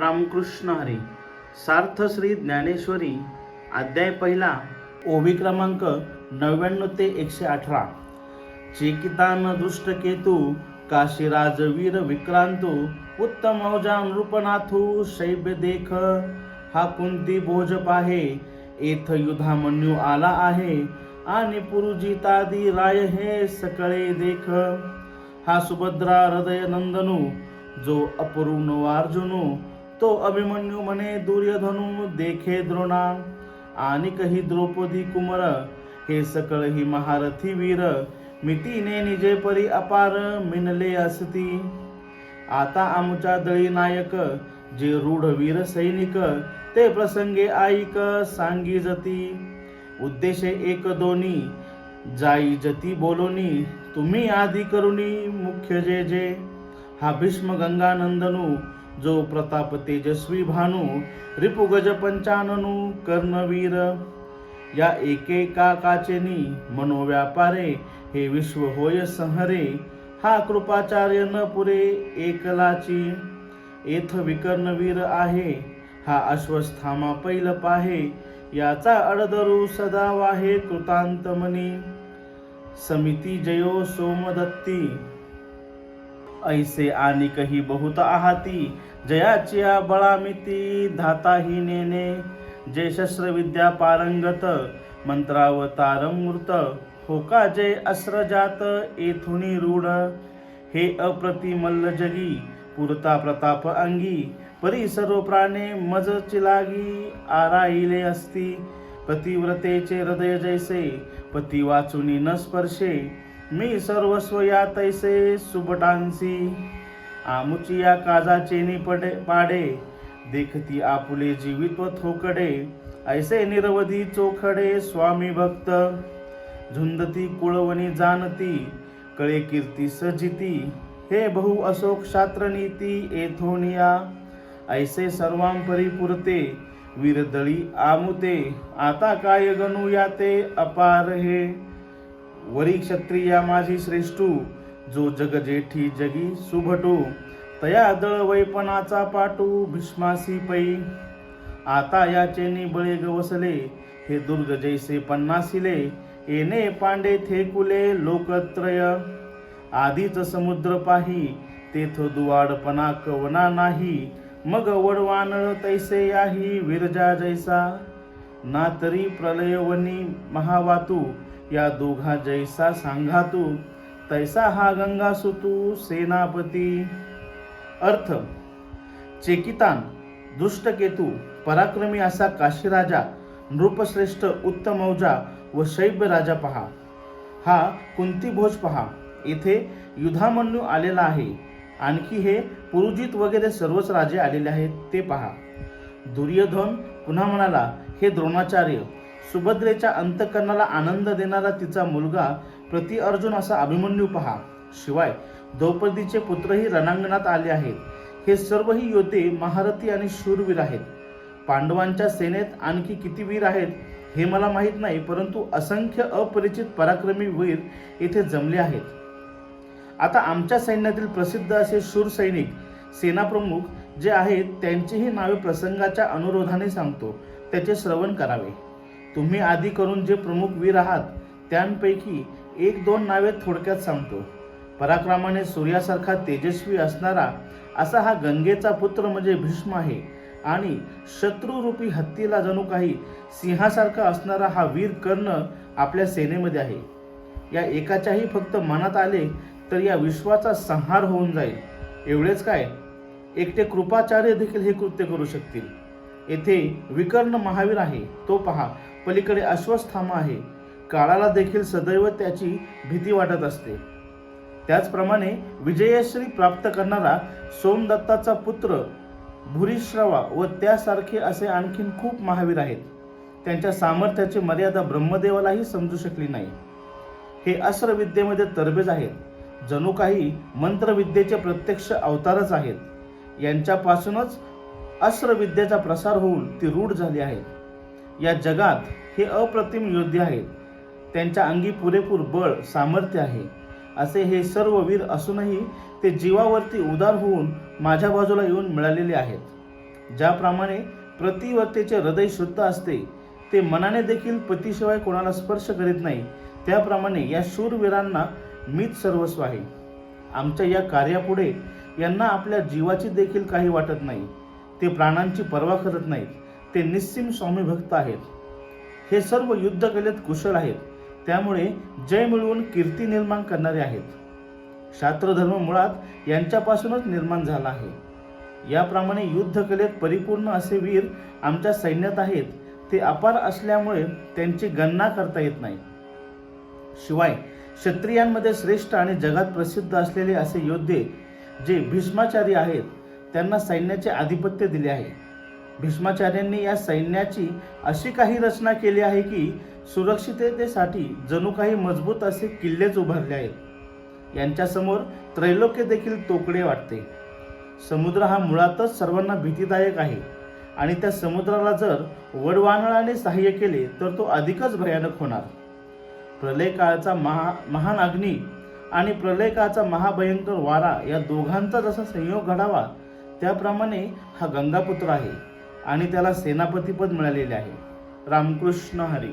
रामकृष्ण हरी. सार्थ श्री ज्ञानेश्वरी अध्याय पहिला, ओवी क्रमांक 99 ते 118. चेकितान दुष्ट केतू काशीराज वीर विक्रांतू उत्तम औजा नृपनाथू शैब्य देख हा कुंती भोज पाहे येथ युधामन्यू आला आहे आणि पुरुजितादी राय हे सकळे देख हा सुभद्रा हृदय नंदनू जो अपरून अर्जुनू तो अभिमन्यू म्हणे दुर्योधनू देखे द्रोणा आणि कही द्रौपदी कुमर हे सकळ ही महारथी वीर मितीने निजे परी अपार मिनले असती. आता आमच्या दळी नायक जे रूढ वीर सैनिक ते प्रसंगे ऐक सांगी जती उद्देशे एक दोन्ही जाई जती बोलोनी तुम्ही आधी करुणी मुख्य जे जे हा भीष्म गंगानंदनू जो प्रताप तेजस्वी भानू रिपुगज पंचाननू कर्णवीर या एकेका काचेनी मनोव्यापारे हे विश्व होय संहरे हा कृपाचार्य न पुरे एकलाची येथ विकर्णवीर आहे हा अश्वस्थामा पैल पाहे याचा अडदरू सदा वाहे कृतांतमनी समिती जयो सोमदत्ती ऐसे आणि कही बहुत आहाती जयाची बळामिती धाताही नेने जे शस्त्रविद्या पारंगत मंत्रावतार मूर्त होका जय अस्त्रजात येथुनी रूढ हे अप्रतिमल्ल जगी पुरता प्रताप अंगी परी सर्व प्राणे मज चिलागी आराईले असती पतिव्रतेचे हृदय जैसे पती वाचुनी न स्पर्शे मी सर्वस्व या तैसे सुबटांसी आमुची या काजाचे निपडे पाडे देखती आपुले जीवित्व थोकडे ऐसे निरवधी चोखडे स्वामी भक्त झुंदती कुळवणी जाणती कळे कीर्ती सजिती हे बहु अशोक शास्त्रनीती येथोनिया ऐसे सर्वांपरी पुरते वीरदळी आमुते आता काय गणू याते अपार हे वरी क्षत्रिया माझी श्रेष्ठू जो जगजेठी जगी सुभटू तया दळ वैपणाचा पाटू भीष्मासी पै आता याचेनी बळे गवसले हे दुर्ग जैसे पन्नासिले येणे पांडे थेकुले लोकत्रय आधीच समुद्र पाही तेथ दुवाडपणा कवना नाही मग वडवानळ तैसे याही विरजा जैसा ना तरी प्रलयवनी महावातू या दोघा जैसा सांघातू तैसा हा गंगासुतू सेनापती. अर्थ चेकितान दुष्टकेतू पराक्रमी असा काशीराजा नृपश्रेष्ठ उत्तमौजा व शैब्य राजा पहा हा कुंती भोज पहा येथे युधामन्यू आलेला आहे आणखी हे पुरुजित वगैरे सर्वच राजे आलेले आहेत ते पहा. दुर्योधन पुन्हा म्हणाला हे द्रोणाचार्य सुभद्रेच्या अंतकरणाला आनंद देणारा तिचा मुलगा प्रति अर्जुन असा अभिमन्यू पहा. शिवाय द्रौपदीचे पुत्रही रणांगणात आले आहेत. हे सर्वही योद्धे महारथी आणि शूरवीर आहेत. पांडवांच्या सेनेत आणखी किती वीर आहेत हे मला माहीत नाही परंतु असंख्य अपरिचित पराक्रमी वीर येथे जमले आहेत. आता आमच्या सैन्यातील प्रसिद्ध असे शूर सैनिक सेनाप्रमुख जे आहेत त्यांचीही नावे प्रसंगाच्या अनुरोधाने सांगतो त्याचे श्रवण करावे. तुम्ही आधी करून जे प्रमुख वीर आहात त्यांपैकी एक दोन नावे थोडक्यात सांगतो. पराक्रमाने सूर्यासारखा तेजस्वी असणारा असा हा गंगेचा पुत्र म्हणजे भीष्म आहे आणि शत्रुरूपी हत्तीला जणू काही सिंहासारखा असणारा हा वीर कर्ण आपल्या सेनेमध्ये आहे. या एकाच्याही फक्त मनात आले तर या विश्वाचा संहार होऊन जाईल. एवढेच काय एकटे कृपाचार्य देखील हे कृत्य करू शकतील. येथे विकर्ण महावीर आहे तो पहा. पलीकडे अश्वस्थामा आहे. काळाला देखील सदैव त्याची भीती वाटत असते. त्याचप्रमाणे विजयश्री प्राप्त करणारा सोमदत्ताचा पुत्र भूरिश्रवा व त्यासारखे असे आणखीन खूप महावीर आहेत. त्यांच्या सामर्थ्याची मर्यादा ब्रह्मदेवालाही समजू शकली नाही. हे अस्त्रविद्येमध्ये तरबेज आहेत. जणू काही मंत्रविद्येचे प्रत्यक्ष अवतारच आहेत. यांच्यापासूनच अस्त्रविद्येचा प्रसार होऊन ती रूढ झाली आहे. या जगात हे अप्रतिम योद्धे आहेत. त्यांच्या अंगी पुरेपूर बळ सामर्थ्य आहे. असे हे सर्व वीर असूनही ते जीवावरती उदार होऊन माझ्या बाजूला येऊन मिळालेले आहेत. ज्याप्रमाणे प्रतिवर्तेचे हृदय शुद्ध असते, ते मनाने देखील पतीशिवाय कोणाला स्पर्श करीत नाही, त्याप्रमाणे या शूरवीरांना मीच सर्वस्व आहे. आमच्या या कार्यापुढे यांना आपल्या जीवाची देखील काही वाटत नाही. ते प्राणांची पर्वा करत नाहीत. ते निस्सीम स्वामी भक्त आहेत. हे सर्व युद्धकलेत कुशल आहेत, त्यामुळे जय मिळवून कीर्ती निर्माण करणारे आहेत. शास्त्रधर्म मुळात यांच्यापासूनच निर्माण झाला आहे. याप्रमाणे युद्धकलेत परिपूर्ण असे वीर आमच्या सैन्यात आहेत. ते अपार असल्यामुळे त्यांची गणना करता येत नाही. शिवाय क्षत्रियांमध्ये श्रेष्ठ आणि जगात प्रसिद्ध असलेले असे योद्धे जे भीष्माचार्य आहेत, त्यांना सैन्याचे आधिपत्य दिले आहे. भीष्माचार्यांनी या सैन्याची अशी काही रचना केली आहे की सुरक्षिततेसाठी जणू काही मजबूत असे किल्लेच उभारले आहेत. यांच्यासमोर त्रैलोक्य देखील तोकडे वाटते. समुद्र हा मुळातच सर्वांना भीतीदायक आहे आणि त्या समुद्राला जर वडवानळाने सहाय्य केले तर तो अधिकच भयानक होणार. प्रलय काळाचा महान अग्नी आणि प्रलय काळाचा महाभयंकर वारा या दोघांचा जसा संयोग घडावा, त्याप्रमाणे हा गंगापुत्र आहे आणि त्याला सेनापतीपद मिळालेले आहे. रामकृष्ण हरी.